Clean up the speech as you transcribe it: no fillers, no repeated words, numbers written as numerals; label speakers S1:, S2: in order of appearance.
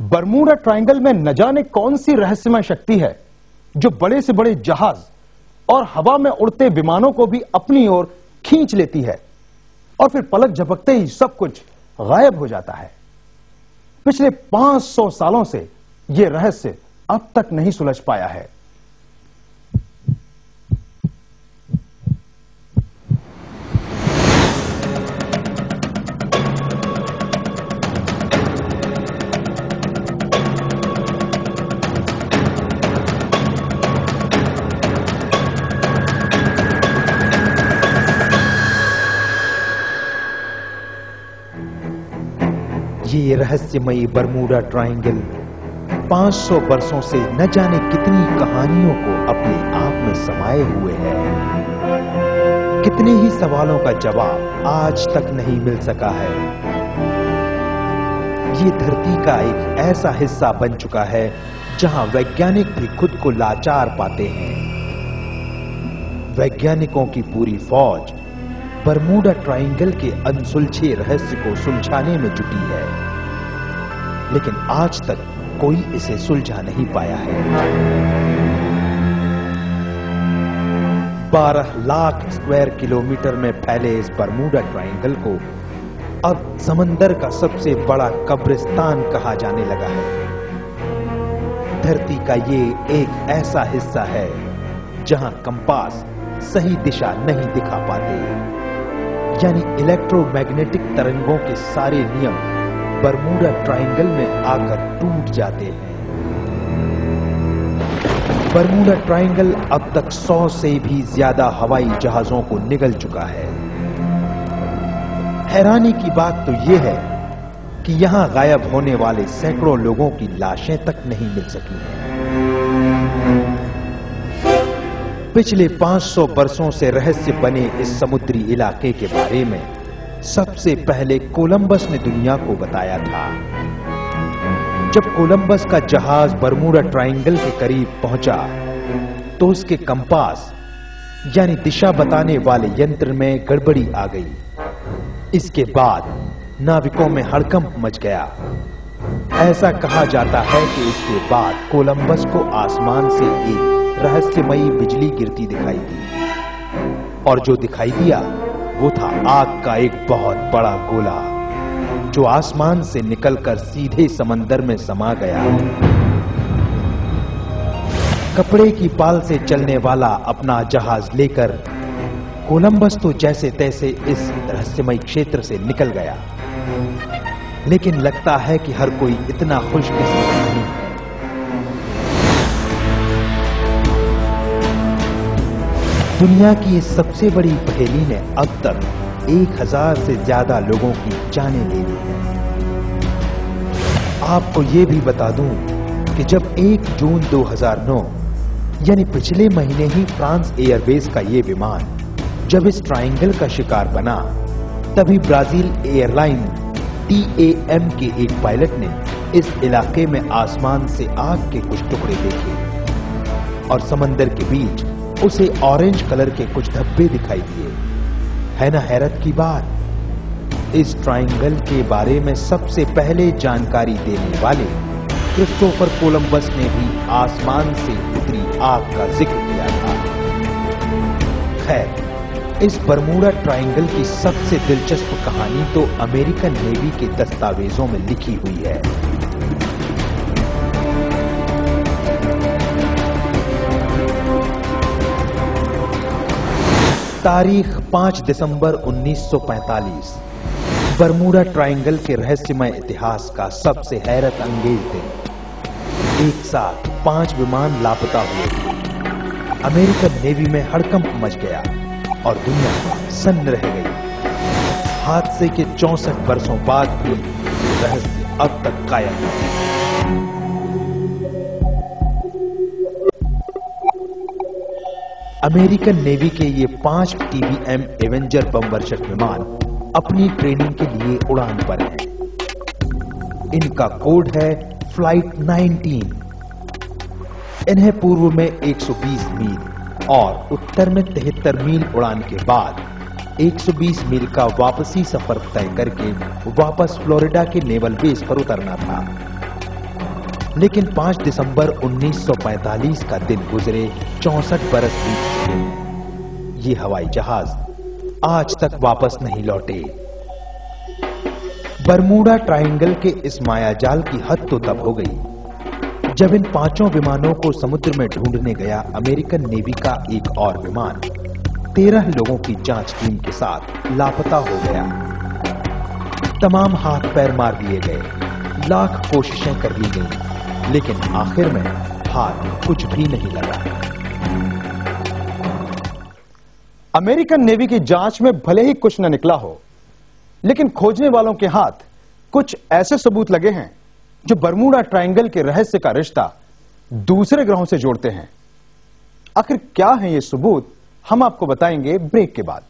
S1: Bermuda triangle में न जाने कौन सी रहस्यमय शक्ति है जो बड़े से बड़े जहाज और हवा में उड़ते विमानों को भी अपनी ओर खींच लेती है और फिर पलक झपकते ही सब कुछ गायब हो जाता है। पिछले 500 सालों से यह रहस्य अब तक नहीं सुलझ पाया है।
S2: ये रहस्यमयी बरमूडा ट्रायंगल 500 वर्षों से न जाने कितनी कहानियों को अपने आप में समाये हुए है। कितने ही सवालों का जवाब आज तक नहीं मिल सका है। ये धरती का एक ऐसा हिस्सा बन चुका है जहां वैज्ञानिक भी खुद को लाचार पाते हैं। वैज्ञानिकों की पूरी फौज बरमूडा ट्रायंगल के अनसुलझे रहस्य को सुलझाने में जुटी है, लेकिन आज तक कोई इसे सुलझा नहीं पाया है। 12 लाख स्क्वायर किलोमीटर में फैले इस बरमूडा ट्रायंगल को अब समंदर का सबसे बड़ा कब्रिस्तान कहा जाने लगा है। धरती का ये एक ऐसा हिस्सा है जहां कंपास सही दिशा नहीं दिखा पाते, यानी इलेक्ट्रोमैग्नेटिक तरंगों के सारे नियम बरमूडा ट्रायंगल में आकर टूट जाते हैं। बरमूडा ट्रायंगल अब तक 100 से भी ज्यादा हवाई जहाजों को निगल चुका है। हैरानी की बात तो यह है कि यहां गायब होने वाले सैकड़ों लोगों की लाशें तक नहीं मिल सकी हैं। पिछले 500 वर्षों से रहस्य बने इस समुद्री इलाके के बारे में सबसे पहले कोलंबस ने दुनिया को बताया था। जब कोलंबस का जहाज बरमूडा ट्रायंगल के करीब पहुंचा तो उसके कंपास यानी दिशा बताने वाले यंत्र में गड़बड़ी आ गई। इसके बाद नाविकों में हड़कंप मच गया। ऐसा कहा जाता है कि इसके बाद कोलंबस को आसमान से एक रहस्यमयी बिजली गिरती दिखाई दी, और जो दिखाई दिया वो था आग का एक बहुत बड़ा गोला जो आसमान से निकलकर सीधे समंदर में समा गया। कपड़े की पाल से चलने वाला अपना जहाज लेकर कोलंबस तो जैसे तैसे इस रहस्यमयी क्षेत्र से निकल गया, लेकिन लगता है कि हर कोई इतना खुशकिस्मत नहीं है। दुनिया की इस सबसे बड़ी पहेली ने अब तक 1000 से ज्यादा लोगों की जानें ले ली हैं। आपको ये भी बता दूं कि जब 1 जून 2009 यानी पिछले महीने ही फ्रांस एयरवेज का ये विमान जब इस ट्रायंगल का शिकार बना, तभी ब्राजील एयरलाइन TAM के एक पायलट ने इस इलाके में आसमान से आग के कुछ टुकड़े देखे और समंदर के बीच उसे ऑरेंज कलर के कुछ धब्बे दिखाई दिए। है ना हैरत की बात। इस ट्रायंगल के बारे में सबसे पहले जानकारी देने वाले क्रिस्टोफर कोलंबस ने भी आसमान से उतरी आग का जिक्र किया था। खैर, इस बरमूडा ट्रायंगल की सबसे दिलचस्प कहानी तो अमेरिकन नेवी के दस्तावेजों में लिखी हुई है। तारीख 5 दिसंबर 1945 बरमूडा ट्रायंगल के रहस्यमय इतिहास का सबसे हैरत अंगेज दिन। एक साथ 5 विमान लापता हुए। अमेरिकन नेवी में हड़कंप मच गया और दुनिया सन्न रह गई। हादसे के 64 वर्षों बाद भी रहस्य अब तक कायम है। अमेरिकन नेवी के ये 5 TBM एवेंजर बम वर्षक विमान अपनी ट्रेनिंग के लिए उड़ान पर हैं। इनका कोड है फ्लाइट 19। इन्हें पूर्व में 120 मील और उत्तर में 73 मील उड़ान के बाद 120 मील का वापसी सफर तय करके वापस फ्लोरिडा के नेवल बेस पर उतरना था। लेकिन 5 दिसंबर 1945 का दिन गुजरे 64 बरस बीत चुके हैं। ये हवाई जहाज आज तक वापस नहीं लौटे। बरमूडा ट्रायंगल के इस मायाजाल की हद तो तब हो गई जब इन 5 विमानों को समुद्र में ढूंढने गया अमेरिकन नेवी का एक और विमान 13 लोगों की जांच टीम के साथ लापता हो गया। तमाम हाथ पैर मार दिए गए, लाख कोशिशें कर ली गईं, लेकिन आखिर में हाथ कुछ भी नहीं लगा।
S1: अमेरिकन नेवी की जांच में भले ही कुछ न निकला हो, लेकिन खोजने वालों के हाथ कुछ ऐसे सबूत लगे हैं जो बरमूडा ट्रायंगल के रहस्य का रिश्ता दूसरे ग्रहों से जोड़ते हैं। आखिर क्या है ये सबूत, हम आपको बताएंगे ब्रेक के बाद।